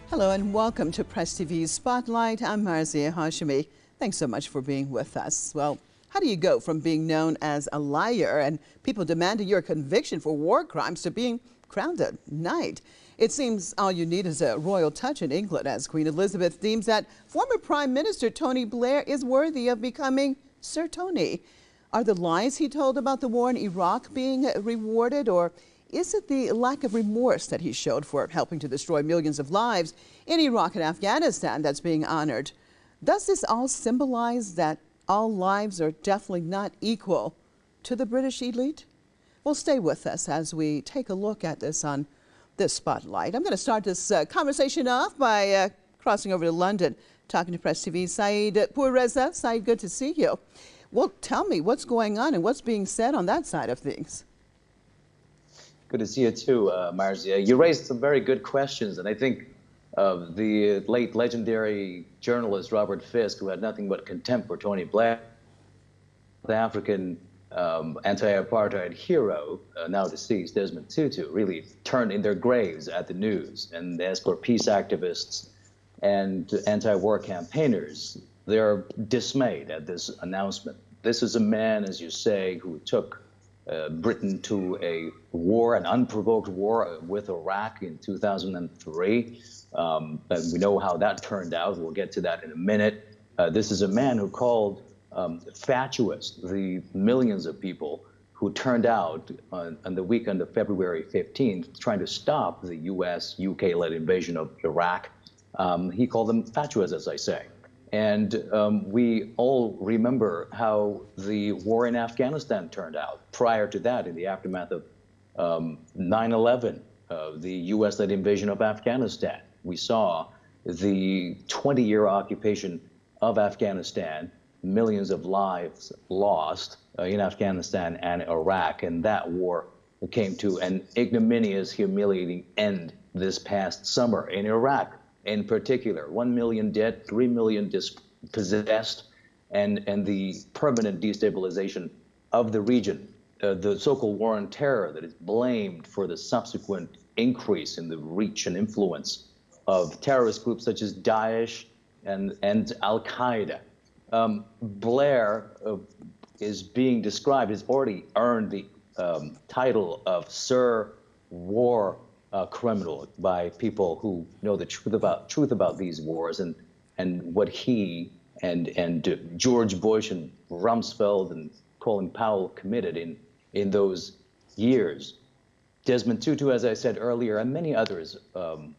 Hello and welcome to Press TV's Spotlight. I'm Marzia Hashimi. Thanks so much for being with us. Well, how do you go from being known as a liar and people demanding your conviction for war crimes to being crowned a knight? It seems all you need is a royal touch in England, as Queen Elizabeth deems that former Prime Minister Tony Blair is worthy of becoming Sir Tony. Are the lies he told about the war in Iraq being rewarded, or is it the lack of remorse that he showed for helping to destroy millions of lives in Iraq and Afghanistan that's being honored? Does this all symbolize that all lives are definitely not equal to the British elite? Well, stay with us as we take a look at this on this Spotlight. I'm going to start this conversation off by crossing over to London, talking to Press TV's Saeed Pourreza. Saeed, good to see you. Well, tell me what's going on and what's being said on that side of things. Good to see you too, Marzia. You raised some very good questions, and I think the late legendary journalist Robert Fisk, who had nothing but contempt for Tony Blair, the African anti-apartheid hero, now deceased, Desmond Tutu, really turned in their graves at the news. And as for peace activists and anti-war campaigners, they're dismayed at this announcement. This is a man, as you say, who took Britain to a war, an unprovoked war with Iraq in 2003. And we know how that turned out. We'll get to that in a minute. This is a man who called fatuous the millions of people who turned out on the weekend of February 15th trying to stop the U.S.-UK-led invasion of Iraq. He called them fatuous, as I say. And we all remember how the war in Afghanistan turned out. Prior to that, in the aftermath of 9/11, the U.S.-led invasion of Afghanistan, we saw the 20-year occupation of Afghanistan, millions of lives lost in Afghanistan and Iraq, and that war came to an ignominious, humiliating end this past summer in Iraq. In particular, 1 million dead, 3 million dispossessed, and the permanent destabilization of the region. The so-called war on terror that is blamed for the subsequent increase in the reach and influence of terrorist groups such as Daesh and Al-Qaeda. Blair is being described, has already earned the title of Sir War criminal by people who know the truth about these wars and what he and George Bush and Rumsfeld and Colin Powell committed in those years. Desmond Tutu, as I said earlier, and many others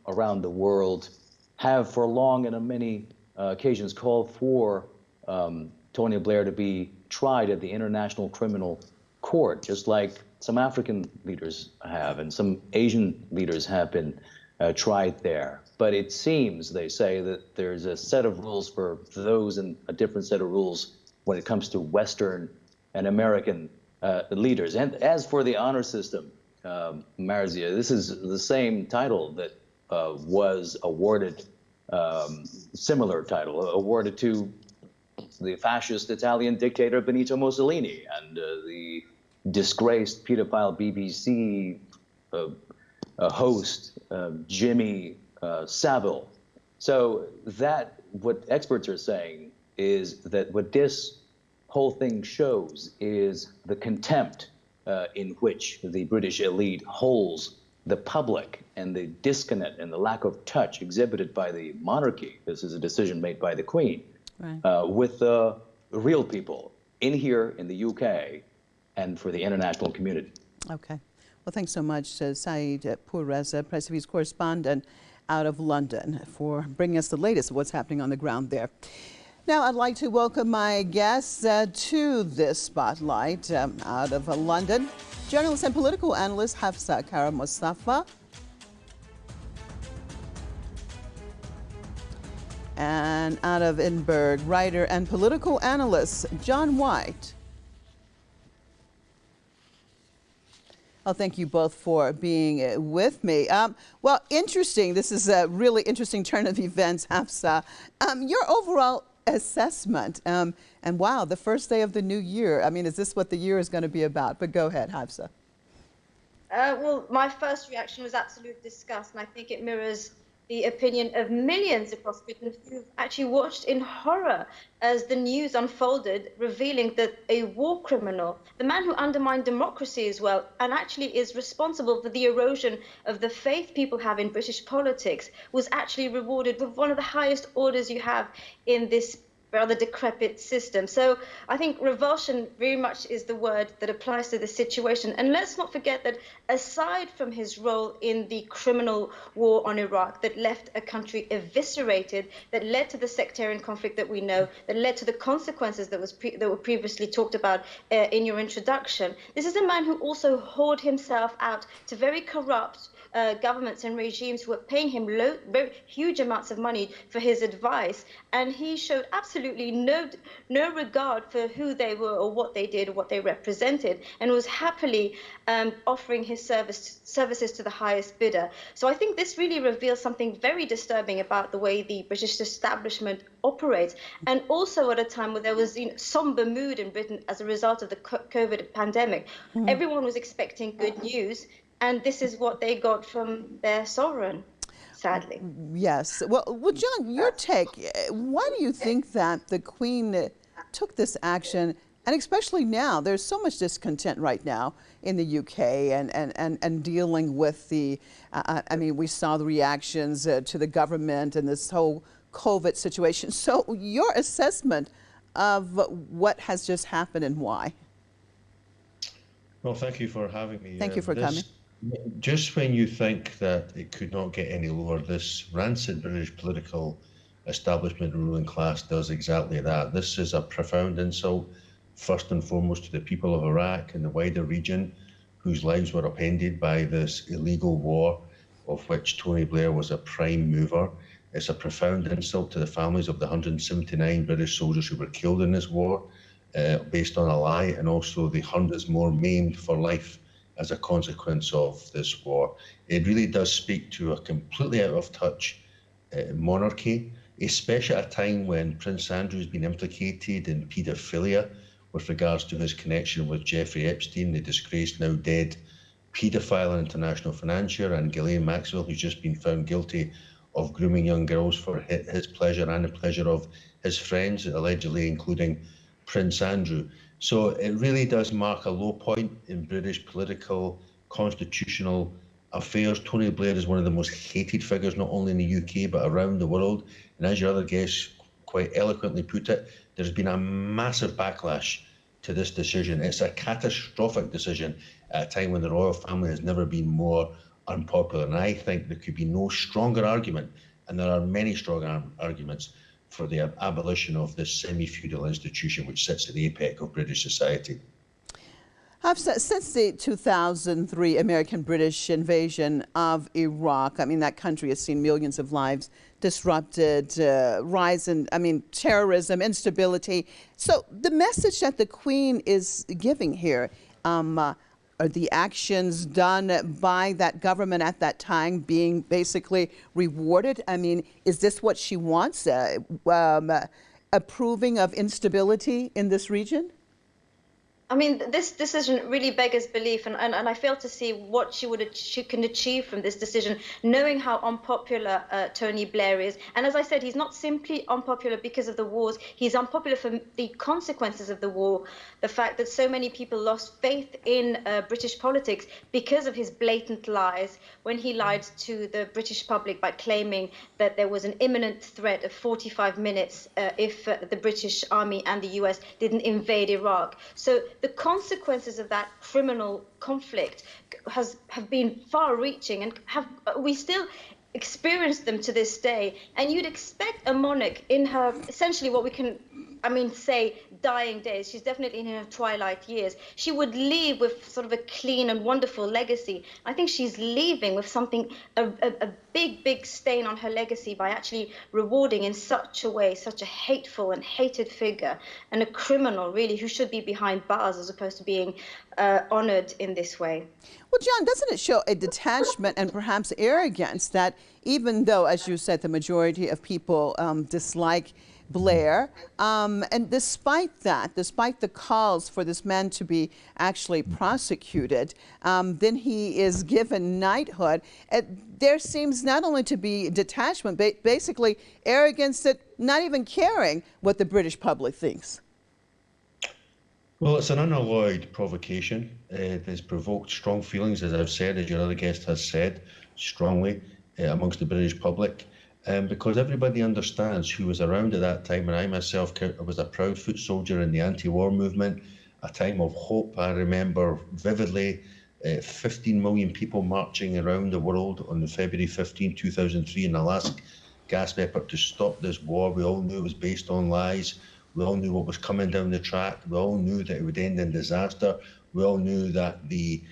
around the world have for long and on many occasions called for Tony Blair to be tried at the International Criminal Court, just like some African leaders have and some Asian leaders have been tried there. But it seems, they say, that there's a set of rules for those and a different set of rules when it comes to Western and American leaders. And as for the honor system, Marzia, this is the same title that was awarded, similar title, awarded to the fascist Italian dictator Benito Mussolini and the disgraced pedophile BBC host Jimmy Savile. So that, what experts are saying is that what this whole thing shows is the contempt in which the British elite holds the public and the disconnect and the lack of touch exhibited by the monarchy. This is a decision made by the Queen, right, with the real people in here in the UK and for the international community. Okay. Well, thanks so much, Saeed Pourreza, Press TV's correspondent out of London, for bringing us the latest of what's happening on the ground there. Now, I'd like to welcome my guests to this Spotlight out of London. Journalist and political analyst Hafsa Kara-Mustapha. And out of Edinburgh, writer and political analyst John Wight. Well, thank you both for being with me. Well, interesting. This is a really interesting turn of events, Hafsa. Your overall assessment, and wow, the first day of the new year. I mean, is this what the year is going to be about? But go ahead, Hafsa. Well, my first reaction was absolute disgust, and I think it mirrors the opinion of millions across Britain who've actually watched in horror as the news unfolded, revealing that a war criminal, the man who undermined democracy as well, and actually is responsible for the erosion of the faith people have in British politics, was actually rewarded with one of the highest orders you have in this rather decrepit system. So I think revulsion very much is the word that applies to the situation. And let's not forget that aside from his role in the criminal war on Iraq that left a country eviscerated, that led to the sectarian conflict that we know, that led to the consequences that were previously talked about in your introduction, this is a man who also hoarded himself out to very corrupt governments and regimes who were paying him very huge amounts of money for his advice, and he showed absolutely no regard for who they were or what they did or what they represented, and was happily offering his services to the highest bidder. So I think this really reveals something very disturbing about the way the British establishment operates, and also at a time where there was somber mood in Britain as a result of the COVID pandemic. Everyone was expecting good news, and this is what they got from their sovereign, sadly. Yes. Well, John, your take, why do you think that the Queen took this action? And especially now, there's so much discontent right now in the UK and dealing with the, I mean, we saw the reactions to the government and this whole COVID situation. So your assessment of what has just happened and why? Well, thank you for having me. Thank you for coming. Just when you think that it could not get any lower, this rancid British political establishment ruling class does exactly that. This is a profound insult, first and foremost, to the people of Iraq and the wider region, whose lives were upended by this illegal war, of which Tony Blair was a prime mover. It's a profound insult to the families of the 179 British soldiers who were killed in this war, based on a lie, and also the hundreds more maimed for life as a consequence of this war. It really does speak to a completely out of touch monarchy, especially at a time when Prince Andrew has been implicated in paedophilia with regards to his connection with Jeffrey Epstein, the disgraced, now dead paedophile and international financier, and Ghislaine Maxwell, who's just been found guilty of grooming young girls for his pleasure and the pleasure of his friends, allegedly including Prince Andrew. So it really does mark a low point in British political, constitutional affairs. Tony Blair is one of the most hated figures, not only in the UK, but around the world. And as your other guest quite eloquently put it, there's been a massive backlash to this decision. It's a catastrophic decision at a time when the royal family has never been more unpopular. And I think there could be no stronger argument, and there are many strong arguments, for the abolition of this semi-feudal institution which sits at the apex of British society. Hafsa, since the 2003 American-British invasion of Iraq, I mean, that country has seen millions of lives disrupted, rise in, terrorism, instability. So the message that the Queen is giving here, are the actions done by that government at that time being basically rewarded? I mean, is this what she wants, approving of instability in this region? I mean, this decision really beggars belief, and I fail to see what she can achieve from this decision, knowing how unpopular Tony Blair is. And as I said, he's not simply unpopular because of the wars. He's unpopular for the consequences of the war, the fact that so many people lost faith in British politics because of his blatant lies, when he lied to the British public by claiming that there was an imminent threat of 45 minutes if the British Army and the US didn't invade Iraq. So the consequences of that criminal conflict have been far-reaching, and we still experience them to this day. And you'd expect a monarch in her, essentially what we can, say dying days, she's definitely in her twilight years, she would leave with sort of a clean and wonderful legacy. I think she's leaving with something, a big stain on her legacy by actually rewarding in such a way, such a hateful and hated figure, and a criminal really who should be behind bars as opposed to being honored in this way. Well, John, doesn't it show a detachment and perhaps arrogance that even though, as you said, the majority of people dislike Blair. And despite that, despite the calls for this man to be actually prosecuted, then he is given knighthood. There seems not only to be detachment, but basically arrogance, that not even caring what the British public thinks. Well, it's an unalloyed provocation. It has provoked strong feelings, as I've said, as your other guest has said, strongly amongst the British public, because everybody understands who was around at that time. And I myself was a proud foot soldier in the anti-war movement, a time of hope. I remember vividly 15 million people marching around the world on February 15, 2003 in the last gasp effort to stop this war. We all knew it was based on lies. We all knew what was coming down the track. We all knew that it would end in disaster. We all knew that the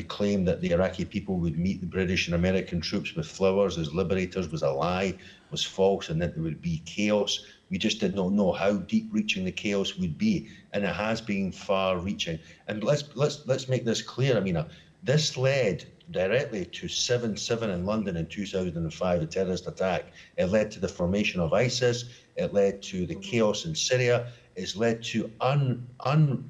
claim that the Iraqi people would meet the British and American troops with flowers as liberators was a lie, was false, and that there would be chaos. We just did not know how deep-reaching the chaos would be, and it has been far-reaching. And let's make this clear, Amina. This led directly to 7/7 in London in 2005, a terrorist attack. It led to the formation of ISIS. It led to the chaos in Syria. It's led to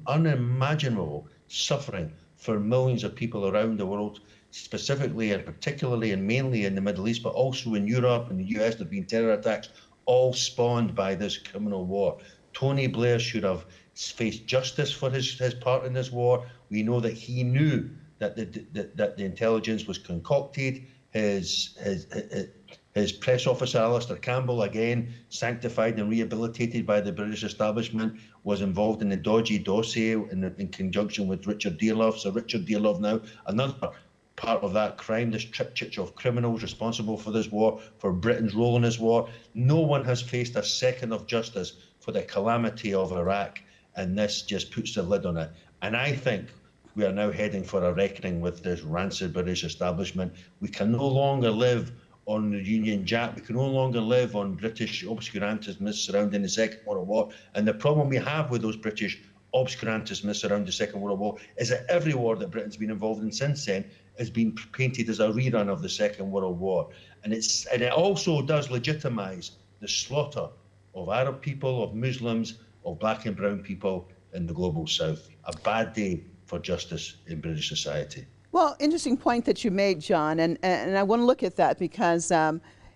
unimaginable suffering for millions of people around the world, specifically and particularly and mainly in the Middle East, but also in Europe and the US. There have been terror attacks, all spawned by this criminal war. Tony Blair should have faced justice for his part in this war. We know that he knew that the intelligence was concocted. His press officer, Alistair Campbell, again sanctified and rehabilitated by the British establishment, was involved in the dodgy dossier in conjunction with Richard Dearlove. So Richard Dearlove now, another part of that crime, this triptych of criminals responsible for this war, for Britain's role in this war. No one has faced a second of justice for the calamity of Iraq, and this just puts the lid on it. And I think we are now heading for a reckoning with this rancid British establishment. We can no longer live on the Union Jack. We can no longer live on British obscurantism surrounding the Second World War. And the problem we have with those British obscurantism surrounding the Second World War is that every war that Britain's been involved in since then has been painted as a rerun of the Second World War. And it also does legitimise the slaughter of Arab people, of Muslims, of black and brown people in the global south. A bad day for justice in British society. Well, interesting point that you made, John, and I want to look at that because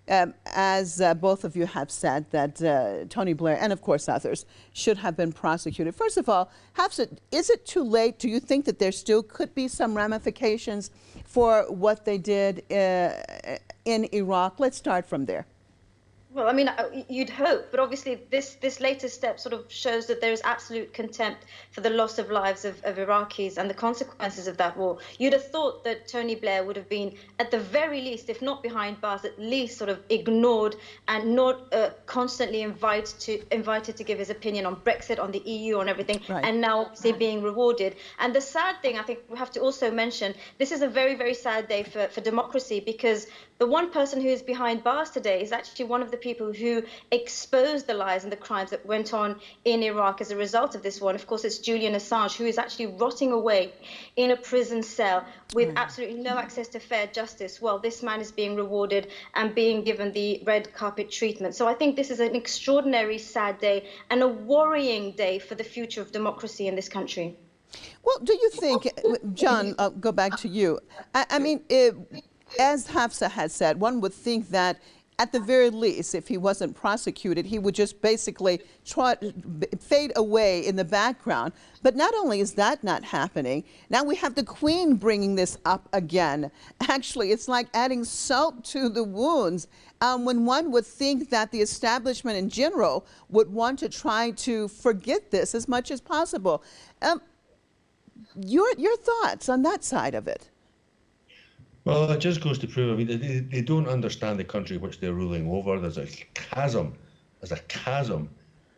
as both of you have said, that Tony Blair and, of course, others should have been prosecuted. First of all, Hafsa, is it too late? Do you think that there still could be some ramifications for what they did in Iraq? Let's start from there. Well, I mean, you'd hope, but obviously this latest step sort of shows that there is absolute contempt for the loss of lives of Iraqis and the consequences of that war. You'd have thought that Tony Blair would have been, at the very least, if not behind bars, at least sort of ignored and not constantly invited to give his opinion on Brexit, on the EU, on everything, right. And now obviously being rewarded. And the sad thing, I think we have to also mention, this is a very, very sad day for democracy, because the one person who is behind bars today is actually one of the people who exposed the lies and the crimes that went on in Iraq as a result of this war. And of course, it's Julian Assange, who is actually rotting away in a prison cell with absolutely no access to fair justice. Well, this man is being rewarded and being given the red carpet treatment. So I think this is an extraordinary, sad day and a worrying day for the future of democracy in this country. Well, do you think, John, I'll go back to you. I mean, as Hafsa has said, one would think that at the very least, if he wasn't prosecuted, he would just basically fade away in the background. But not only is that not happening, now we have the Queen bringing this up again. Actually, it's like adding salt to the wounds when one would think that the establishment in general would want to try to forget this as much as possible. Your thoughts on that side of it? Well, it just goes to prove, I mean, they don't understand the country which they're ruling over. There's a chasm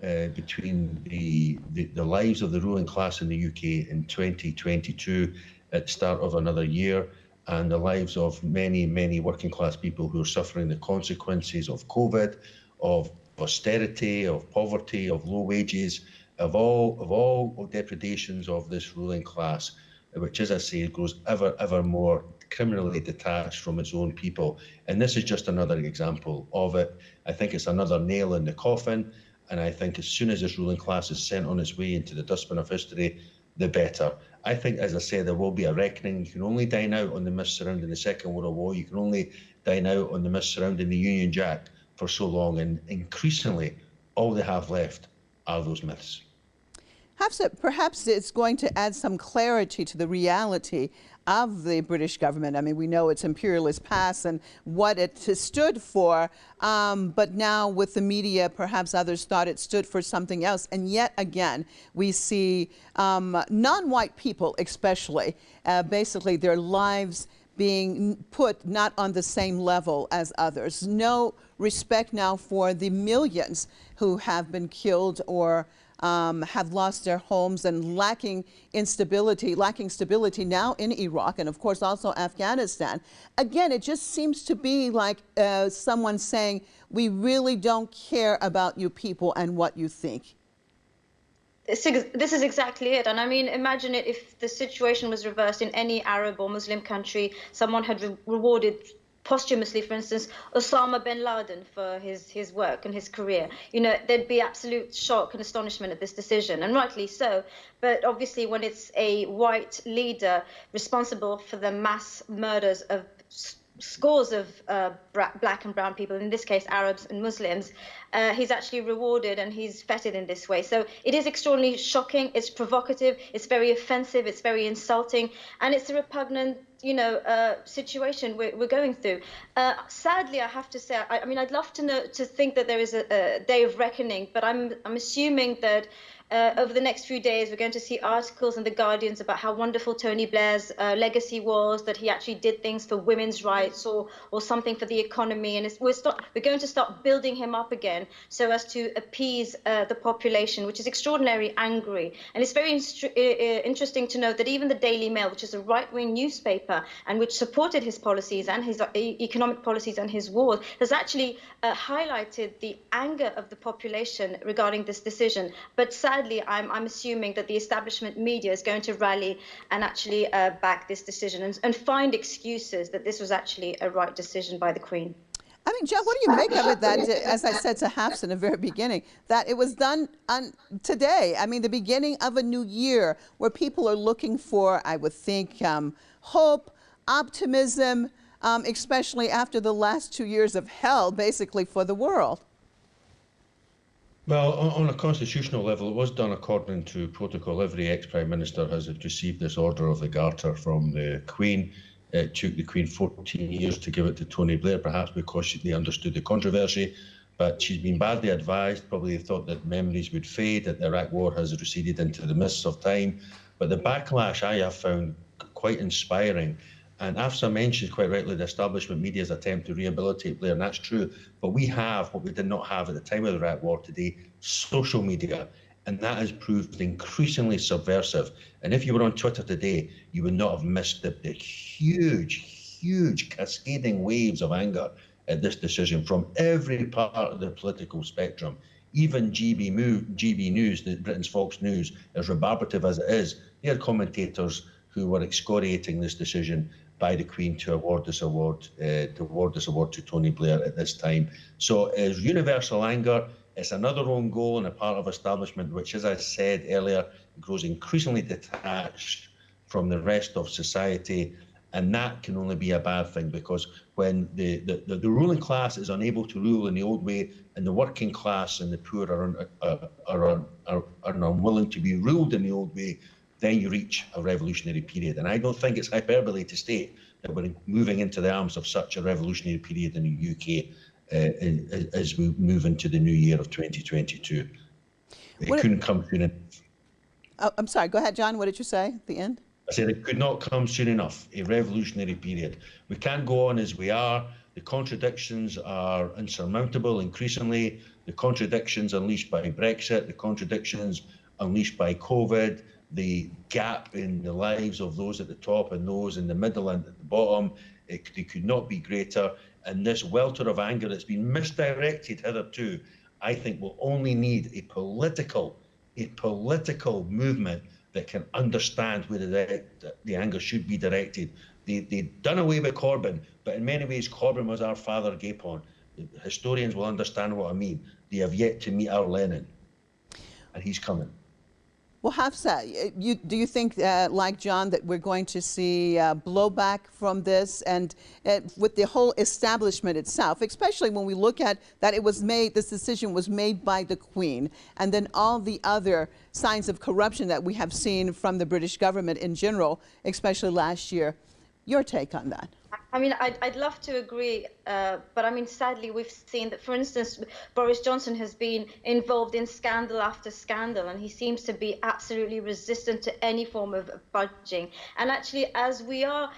between the lives of the ruling class in the UK in 2022 at the start of another year and the lives of many, many working class people who are suffering the consequences of COVID, of austerity, of poverty, of low wages, of all depredations of this ruling class, which, as I say, grows ever more criminally detached from its own people. And this is just another example of it. I think it's another nail in the coffin. And I think as soon as this ruling class is sent on its way into the dustbin of history, the better. I think, as I say, there will be a reckoning. You can only dine out on the myths surrounding the Second World War. You can only dine out on the myths surrounding the Union Jack for so long. And increasingly, all they have left are those myths. Hafsa, perhaps it's going to add some clarity to the reality of the British government. I mean, we know its imperialist past and what it stood for, but now with the media, perhaps others thought it stood for something else. And yet again, we see non-white people especially, basically their lives being put not on the same level as others. No respect now for the millions who have been killed or have lost their homes and lacking stability now in Iraq and of course also Afghanistan. Again, it just seems to be like someone saying, we really don't care about you people and what you think. This is exactly it. And I mean, imagine it if the situation was reversed in any Arab or Muslim country, someone had rewarded posthumously, for instance, Osama bin Laden for his work and his career. You know, there'd be absolute shock and astonishment at this decision, and rightly so. But obviously, when it's a white leader responsible for the mass murders of scores of black and brown people, in this case Arabs and Muslims, he's actually rewarded and he's feted in this way. So it is extraordinarily shocking, it's provocative, it's very offensive, it's very insulting, and it's a repugnant, you know, situation we're going through. Sadly, I have to say, I mean, I'd love to think that there is a day of reckoning, but I'm assuming that over the next few days, we're going to see articles in The Guardians about how wonderful Tony Blair's legacy was, that he actually did things for women's rights or something for the economy. And we're going to start building him up again so as to appease the population, which is extraordinarily angry. And it's very interesting to note that even the Daily Mail, which is a right-wing newspaper and which supported his policies and his economic policies and his wars, has actually highlighted the anger of the population regarding this decision. But sadly, I'm assuming that the establishment media is going to rally and actually back this decision and find excuses that this was actually a right decision by the Queen. I mean, John, what do you make of it that, as I said to Hafsa in the very beginning, that it was done on today? I mean, the beginning of a new year where people are looking for, I would think, hope, optimism, especially after the last 2 years of hell, basically, for the world. Well, on a constitutional level, it was done according to protocol. Every ex-Prime Minister has received this Order of the Garter from the Queen. It took the Queen 14 years to give it to Tony Blair, perhaps because they understood the controversy. But she's been badly advised. Probably thought that memories would fade, that the Iraq War has receded into the mists of time. But the backlash I have found quite inspiring. And Hafsa mentions quite rightly the establishment media's attempt to rehabilitate Blair, and that's true. But we have what we did not have at the time of the Iraq War today, social media. And that has proved increasingly subversive. And if you were on Twitter today, you would not have missed the huge cascading waves of anger at this decision from every part of the political spectrum. Even GB News, Britain's Fox News, as rebarbative as it is, they had commentators who were excoriating this decision by the Queen to award this award to Tony Blair at this time. So as universal anger, it's another own goal on the part of establishment, which, as I said earlier, grows increasingly detached from the rest of society. And that can only be a bad thing, because when the ruling class is unable to rule in the old way, and the working class and the poor are unwilling to be ruled in the old way, then you reach a revolutionary period. And I don't think it's hyperbole to state that we're moving into the arms of such a revolutionary period in the UK as we move into the new year of 2022. It couldn't come soon enough. Oh, I'm sorry, go ahead, John. What did you say at the end? I said it could not come soon enough, a revolutionary period. We can't go on as we are. The contradictions are insurmountable increasingly. The contradictions unleashed by Brexit, the contradictions unleashed by COVID, the gap in the lives of those at the top and those in the middle and at the bottom, it could not be greater. And this welter of anger that's been misdirected hitherto, I think will only need a political movement that can understand where the anger should be directed. They'd done away with Corbyn, but in many ways Corbyn was our father Gapon. historians will understand what I mean. They have yet to meet our Lenin, and he's coming. Well, Hafsa, do you think, like John, that we're going to see blowback from this, and with the whole establishment itself, especially when we look at that it was made, this decision was made by the Queen, and then all the other signs of corruption that we have seen from the British government in general, especially last year? Your take on that? I mean, I'd love to agree, but I mean, sadly, we've seen that, for instance, Boris Johnson has been involved in scandal after scandal, and he seems to be absolutely resistant to any form of budging. And actually, as we are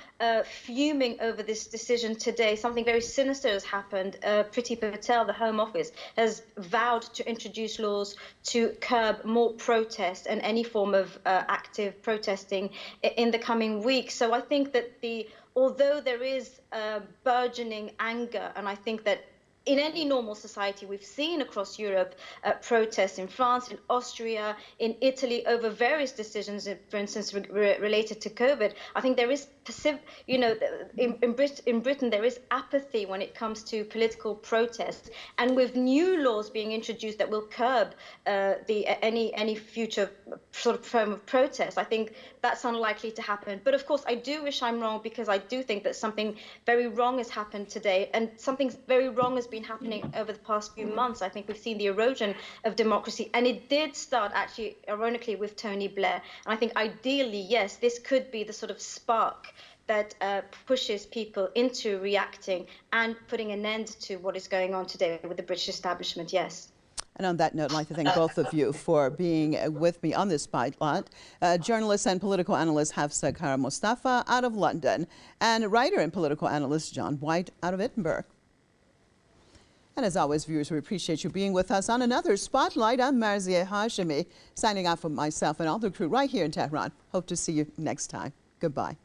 fuming over this decision today, something very sinister has happened. Priti Patel, the Home Office, has vowed to introduce laws to curb more protest and any form of active protesting in the coming weeks. So I think that although there is burgeoning anger, and I think that in any normal society, we've seen across Europe protests in France, in Austria, in Italy over various decisions, for instance, related to COVID. I think there is, in Britain, there is apathy when it comes to political protest. And with new laws being introduced that will curb any future sort of form of protest, I think that's unlikely to happen. But of course, I do wish I'm wrong, because I do think that something very wrong has happened today, and something very wrong has been happening over the past few months. I think we've seen the erosion of democracy, and it did start actually, ironically, with Tony Blair. And I think ideally, yes, this could be the sort of spark that pushes people into reacting and putting an end to what is going on today with the British establishment, yes. And on that note, I'd like to thank both of you for being with me on this spotlight. Journalist and political analyst Hafsa Kara-Mustapha out of London, and writer and political analyst John Wight out of Edinburgh. And as always, viewers, we appreciate you being with us on another Spotlight. I'm Marzieh Hashemi, signing off for myself and all the crew right here in Tehran. Hope to see you next time. Goodbye.